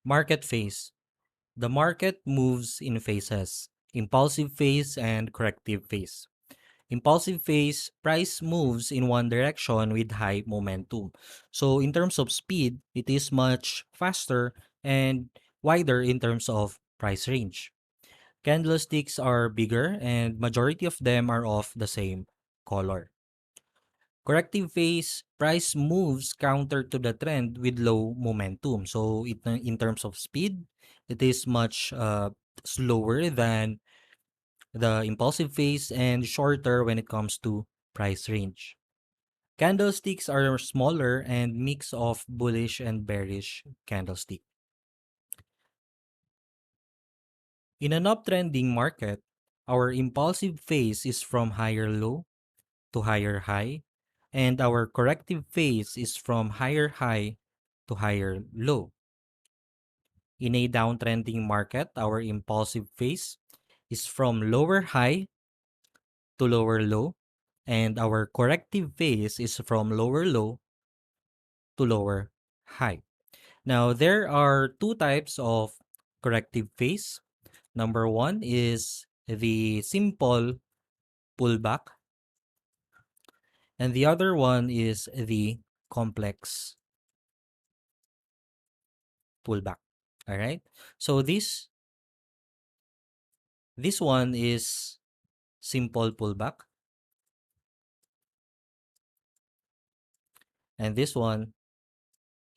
Market phase. The market moves in phases: impulsive phase and corrective phase. Impulsive phase, price moves in one direction with high momentum. So in terms of speed, it is much faster and wider in terms of price range. Candlesticks are bigger and majority of them are of the same color. Corrective phase, price moves counter to the trend with low momentum. So in terms of speed, it is much slower than the impulsive phase and shorter when it comes to price range. Candlesticks are smaller and mix of bullish and bearish candlestick. In an uptrending market, our impulsive phase is from higher low to higher high, and our corrective phase is from higher high to higher low. In a downtrending market, our impulsive phase is from lower high to lower low, and our corrective phase is from lower low to lower high. Now, there are two types of corrective phase. Number one is the simple pullback, and the other one is the complex pullback. All right. So this one is simple pullback, and this one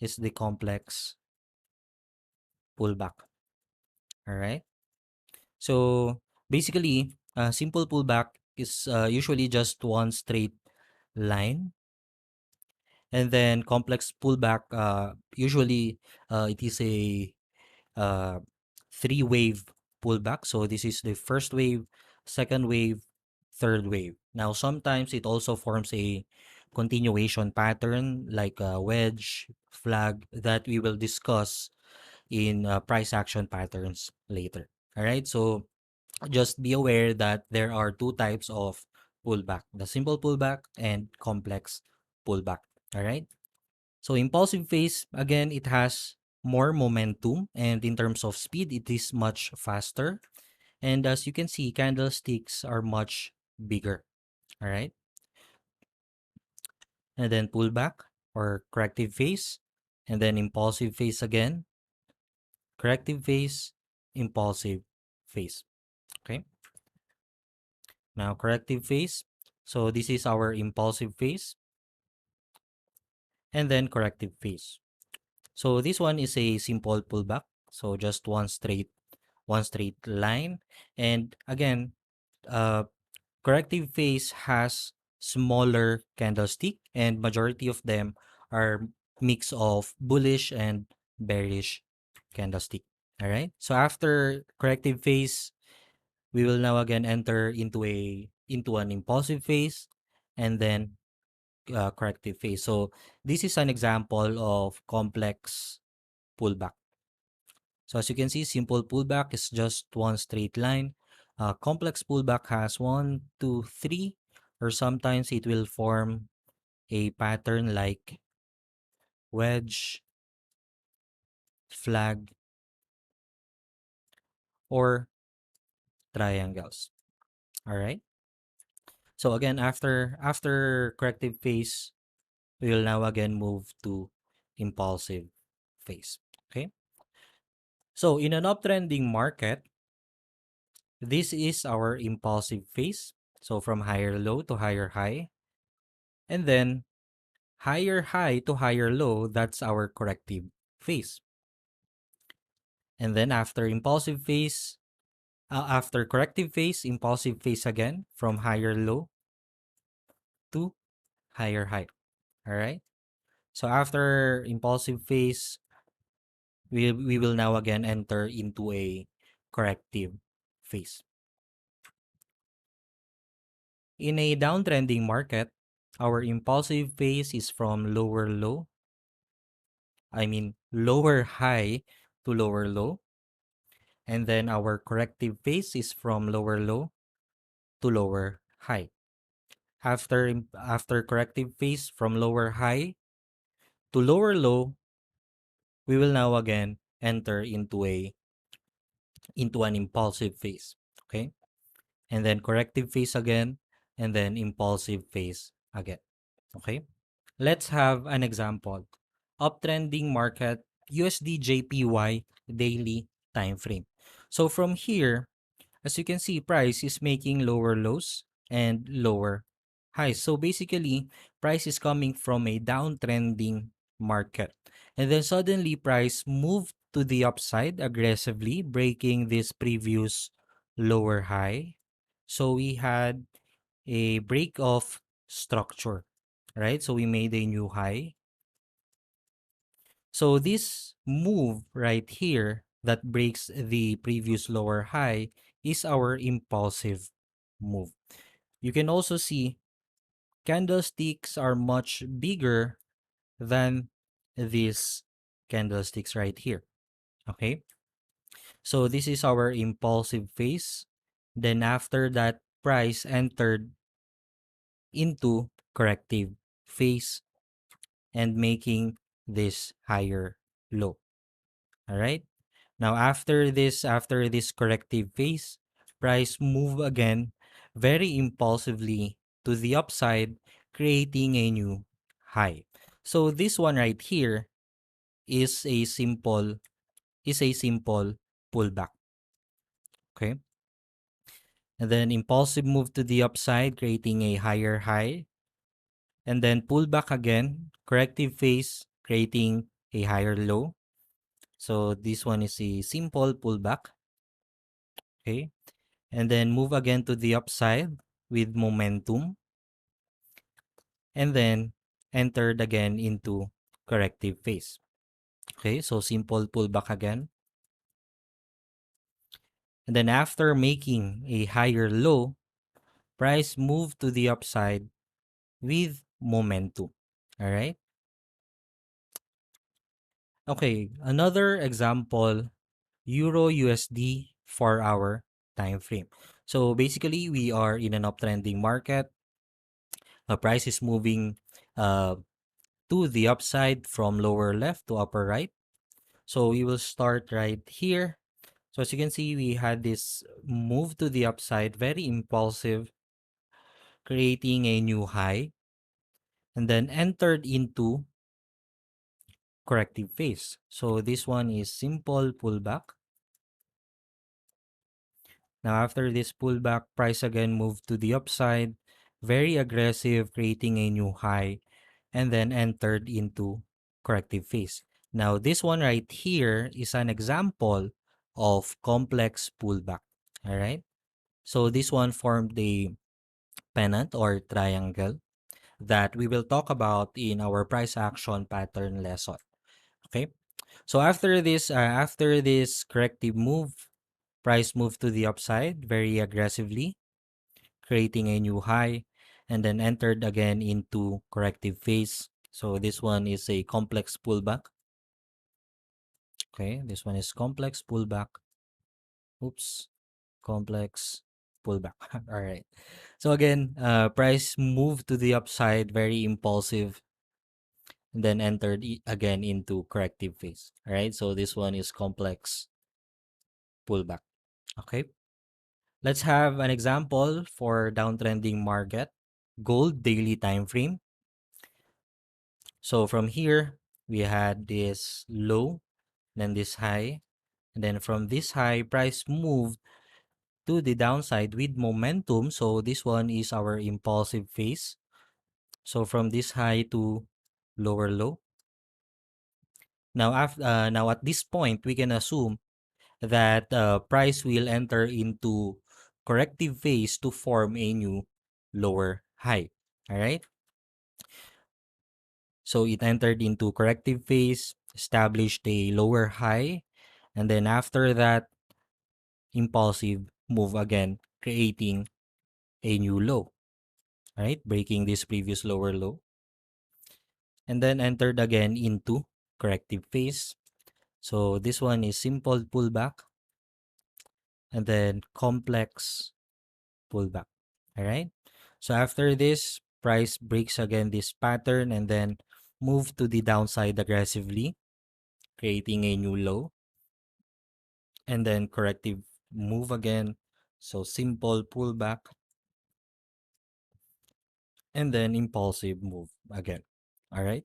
is the complex pullback. All right. So basically, simple pullback is usually just one straight line, and then complex pullback usually it is a uh, three wave pullback. So this is the first wave, second wave, third wave. Now sometimes it also forms a continuation pattern like a wedge flag that we will discuss in price action patterns later. All right, so just be aware that there are two types of pullback: the simple pullback and complex pullback. All right. So impulsive phase, again, it has more momentum, and in terms of speed, it is much faster. And as you can see, candlesticks are much bigger. All right. And then pullback or corrective phase, and then impulsive phase again, corrective phase, impulsive phase. Okay. Now corrective phase. So this is our impulsive phase and then corrective phase. So this one is a simple pullback. So just one straight line. And again, uh, corrective phase has smaller candlestick and majority of them are mix of bullish and bearish candlestick. All right. So after corrective phase, we will now again enter into an impulsive phase and then corrective phase. So this is an example of complex pullback. So as you can see, simple pullback is just one straight line. Complex pullback has one, two, three, or sometimes it will form a pattern like wedge, flag, or triangles. All right. So again, after corrective phase, we will now again move to impulsive phase. Okay. So in an uptrending market, this is our impulsive phase. So from higher low to higher high. And then higher high to higher low, that's our corrective phase. And then after corrective phase, impulsive phase again from higher low to higher high. All right. So after impulsive phase, we will now again enter into a corrective phase. In a downtrending market, our impulsive phase is from lower high to lower low. And then our corrective phase is from lower low to lower high. After corrective phase from lower high to lower low, we will now again enter into an impulsive phase. Okay, and then corrective phase again, and then impulsive phase again. Okay, let's have an example. Uptrending market, USDJPY daily time frame. So from here, as you can see, price is making lower lows and lower highs. So basically, price is coming from a downtrending market. And then suddenly price moved to the upside aggressively, breaking this previous lower high. So we had a break of structure, right? So we made a new high. So this move right here that breaks the previous lower high is our impulsive move. You can also see candlesticks are much bigger than these candlesticks right here. Okay, so this is our impulsive phase. Then after that, price entered into corrective phase and making this higher low. All right. Now after this corrective phase, price move again very impulsively to the upside, creating a new high. So this one right here is a simple pullback. Okay. And then impulsive move to the upside, creating a higher high. And then pull back again, corrective phase, creating a higher low. So this one is a simple pullback. Okay. And then move again to the upside with momentum. And then entered again into corrective phase. Okay. So simple pullback again. And then after making a higher low, price moved to the upside with momentum. All right. Okay. Another example, Euro USD 4-hour time frame. So basically, we are in an uptrending market. The price is moving uh, to the upside from lower left to upper right. So we will start right here. So as you can see, we had this move to the upside, very impulsive, creating a new high, and then entered into corrective phase. So this one is simple pullback. Now after this pullback, price again moved to the upside, very aggressive, creating a new high, and then entered into corrective phase. Now this one right here is an example of complex pullback. All right. So this one formed a pennant or triangle that we will talk about in our price action pattern lesson. Okay. So after this corrective move, price moved to the upside very aggressively, creating a new high, and then entered again into corrective phase. So this one is a complex pullback. Okay, this one is complex pullback. Oops, complex pullback. All right. So again, price moved to the upside, very impulsive, and then entered again into corrective phase. All right. So this one is complex pullback. Okay. Let's have an example for downtrending market. Gold daily time frame. So from here, we had this low, then this high, and then from this high, price moved to the downside with momentum. So this one is our impulsive phase. So from this high to lower low. Now at this point, we can assume that price will enter into corrective phase to form a new lower high. All right. So it entered into corrective phase, established a lower high, and then after that, impulsive move again, creating a new low, right? Breaking this previous lower low, and then entered again into corrective phase. So this one is simple pullback, and then complex pullback, all right? So after this, price breaks again this pattern and then move to the downside aggressively, creating a new low. and then corrective move again. So simple pullback, and then impulsive move again. All right.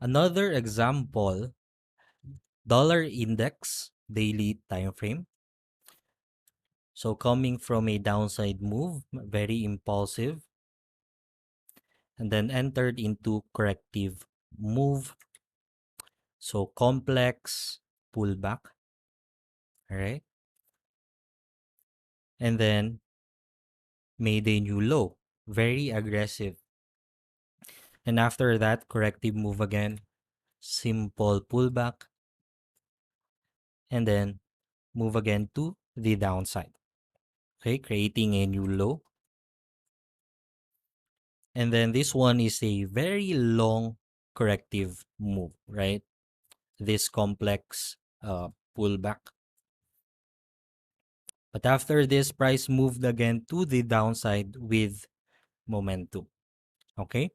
Another example, dollar index daily time frame. So coming from a downside move, very impulsive, and then entered into corrective move. So complex pullback, all right? And then made a new low, very aggressive. And after that, corrective move again, simple pullback, and then move again to the downside. Okay, creating a new low. And then this one is a very long corrective move, right? This complex pullback. But after this, price moved again to the downside with momentum. Okay?